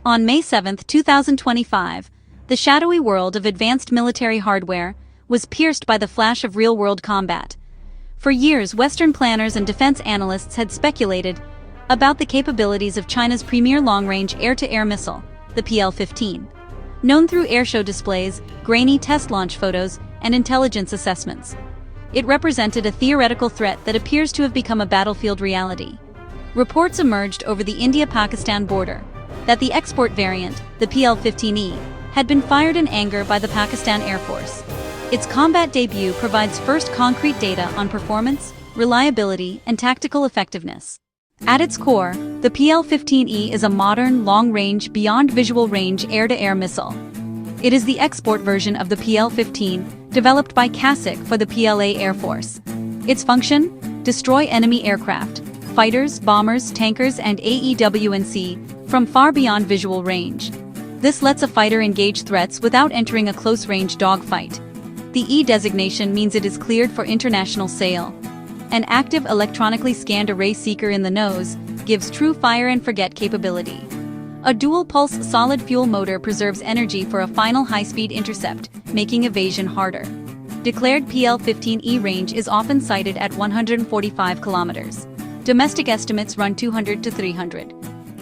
On May 7, 2025, the shadowy world of advanced military hardware was pierced by the flash of real-world combat. For years, Western planners and defense analysts had speculated about the capabilities of China's premier long-range air-to-air missile, the PL-15. Known through airshow displays, grainy test launch photos, and intelligence assessments, it represented a theoretical threat that appears to have become a battlefield reality. Reports emerged over the India-Pakistan border that the export variant, the PL-15E, had been fired in anger by the Pakistan Air Force. Its combat debut provides first concrete data on performance, reliability, and tactical effectiveness. At its core, the PL-15E is a modern, long-range, beyond-visual range air-to-air missile. It is the export version of the PL-15, developed by CASIC for the PLA Air Force. Its function? Destroy enemy aircraft, fighters, bombers, tankers, and AEW&C from far beyond visual range. This lets a fighter engage threats without entering a close-range dogfight. The E designation means it is cleared for international sale. An active electronically scanned array seeker in the nose gives true fire-and-forget capability. A dual-pulse solid-fuel motor preserves energy for a final high-speed intercept, making evasion harder. Declared PL-15E range is often cited at 145 kilometers. Domestic estimates run 200 to 300.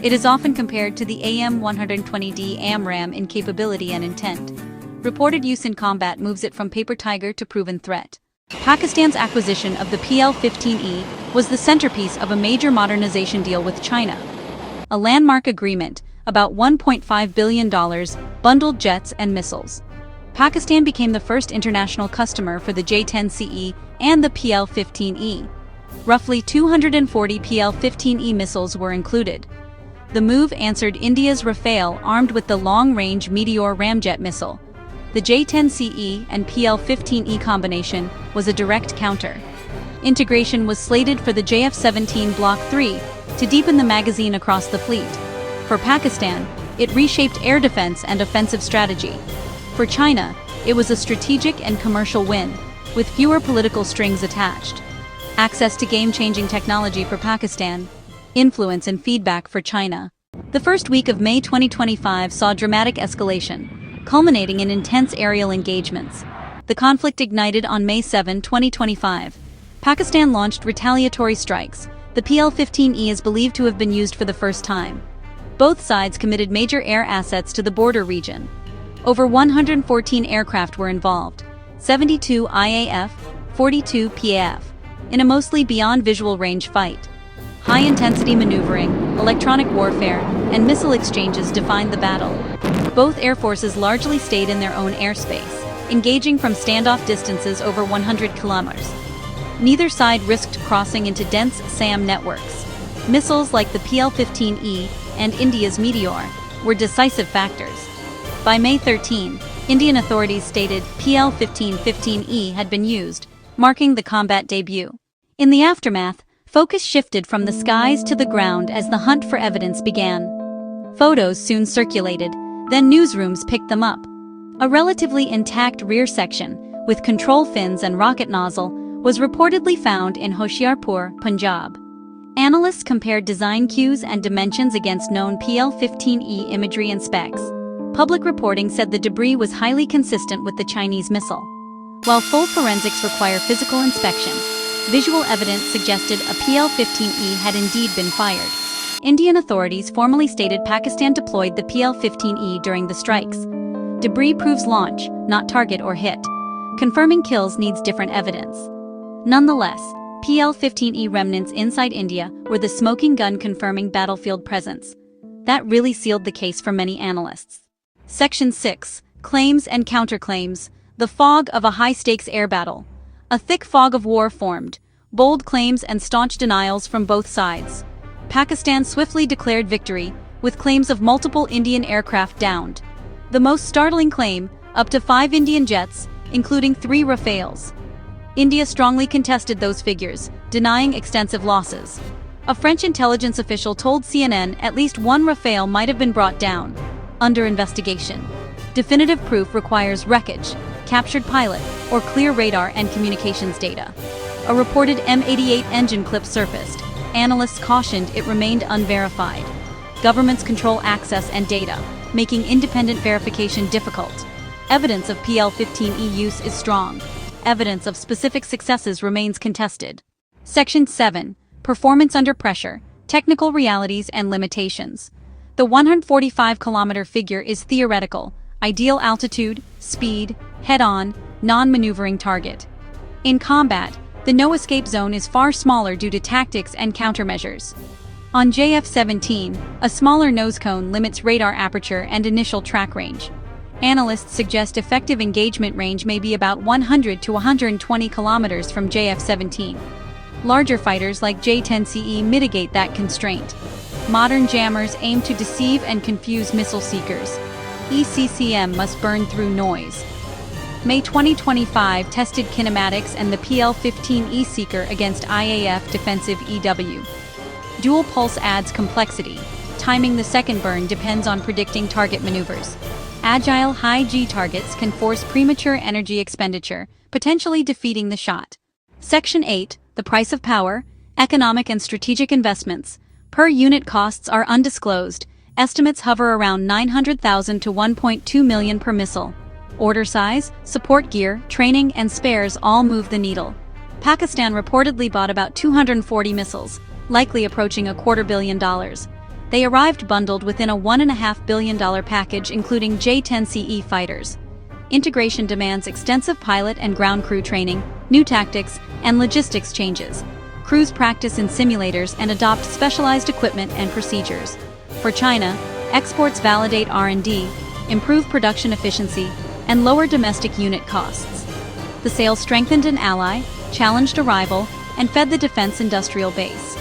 It is often compared to the AM-120D AMRAAM in capability and intent. Reported use in combat moves it from paper tiger to proven threat. Pakistan's acquisition of the PL-15E was the centerpiece of a major modernization deal with China. A landmark agreement, about $1.5 billion, bundled jets and missiles. Pakistan became the first international customer for the J-10CE and the PL-15E. Roughly 240 PL-15E missiles were included. The move answered India's Rafale armed with the long-range Meteor ramjet missile. The J-10CE and PL-15E combination was a direct counter. Integration was slated for the JF-17 Block 3 to deepen the magazine across the fleet. For Pakistan, it reshaped air defense and offensive strategy. For China, it was a strategic and commercial win, with fewer political strings attached. Access to game-changing technology for Pakistan, influence and feedback for China. The first week of May 2025 saw dramatic escalation, culminating in intense aerial engagements. The conflict ignited on May 7, 2025. Pakistan launched retaliatory strikes. The PL-15E is believed to have been used for the first time. Both sides committed major air assets to the border region. Over 114 aircraft were involved, 72 IAF, 42 PAF, in a mostly beyond visual range fight. High-intensity maneuvering, electronic warfare, and missile exchanges defined the battle. Both air forces largely stayed in their own airspace, engaging from standoff distances over 100 kilometers. Neither side risked crossing into dense SAM networks. Missiles like the PL-15E and India's Meteor were decisive factors. By May 13, Indian authorities stated PL-15-15E had been used, marking the combat debut. In the aftermath, focus shifted from the skies to the ground as the hunt for evidence began. Photos soon circulated, then newsrooms picked them up. A relatively intact rear section, with control fins and rocket nozzle, was reportedly found in Hoshiarpur, Punjab. Analysts compared design cues and dimensions against known PL-15E imagery and specs. Public reporting said the debris was highly consistent with the Chinese missile. While full forensics require physical inspection, visual evidence suggested a PL-15E had indeed been fired. Indian authorities formally stated Pakistan deployed the PL-15E during the strikes. Debris proves launch, not target or hit. Confirming kills needs different evidence. Nonetheless, PL-15E remnants inside India were the smoking gun confirming battlefield presence. That really sealed the case for many analysts. Section 6. Claims and Counterclaims. The fog of a high-stakes air battle. A thick fog of war formed, bold claims and staunch denials from both sides. Pakistan swiftly declared victory, with claims of multiple Indian aircraft downed. The most startling claim, up to 5 Indian jets, including 3 Rafales. India strongly contested those figures, denying extensive losses. A French intelligence official told CNN at least 1 Rafale might have been brought down. Under investigation. Definitive proof requires wreckage, captured pilot, or clear radar and communications data. A reported M88 engine clip surfaced. Analysts cautioned it remained unverified. governments control access and data, making independent verification difficult. Evidence of PL-15E use is strong. Evidence of specific successes remains contested. Section 7. Performance under pressure, technical realities and limitations. The 145-kilometer figure is theoretical, ideal altitude, speed, head-on, non-maneuvering target. In combat, the no-escape zone is far smaller due to tactics and countermeasures. On JF-17, a smaller nose cone limits radar aperture and initial track range. Analysts suggest effective engagement range may be about 100 to 120 kilometers from JF-17. Larger fighters like J-10CE mitigate that constraint. Modern jammers aim to deceive and confuse missile seekers. ECCM must burn through noise. May 2025 tested kinematics and the PL-15E seeker against IAF defensive EW. Dual pulse adds complexity. Timing the second burn depends on predicting target maneuvers. Agile high-G targets can force premature energy expenditure, potentially defeating the shot. Section 8. The price of power, economic and strategic investments. Per unit costs are undisclosed. Estimates hover around 900,000 to 1.2 million per missile. Order size, support gear, training, and spares all move the needle. Pakistan reportedly bought about 240 missiles, likely approaching $250 million. They arrived bundled within a $1.5 billion package including J-10CE fighters. Integration demands extensive pilot and ground crew training, new tactics, and logistics changes. Crews practice in simulators and adopt specialized equipment and procedures. For China, exports validate R&D, improve production efficiency, and lower domestic unit costs. The sale strengthened an ally, challenged a rival, and fed the defense industrial base.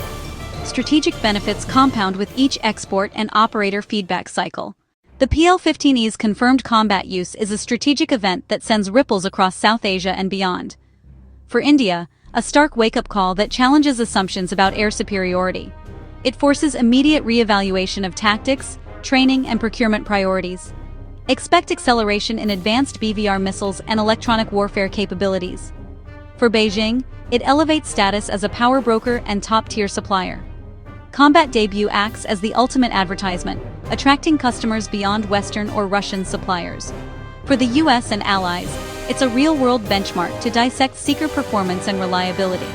Strategic benefits compound with each export and operator feedback cycle. The PL-15E's confirmed combat use is a strategic event that sends ripples across South Asia and beyond. For India, a stark wake-up call that challenges assumptions about air superiority. It forces immediate re-evaluation of tactics, training, and procurement priorities. Expect acceleration in advanced BVR missiles and electronic warfare capabilities. For Beijing, it elevates status as a power broker and top-tier supplier. Combat debut acts as the ultimate advertisement, attracting customers beyond Western or Russian suppliers. For the US and allies, it's a real-world benchmark to dissect seeker performance and reliability.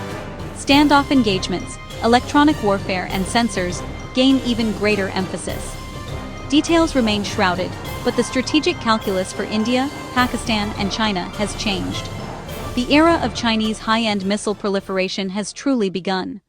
Standoff engagements, electronic warfare, and sensors gain even greater emphasis. Details remain shrouded, but the strategic calculus for India, Pakistan, and China has changed. The era of Chinese high-end missile proliferation has truly begun.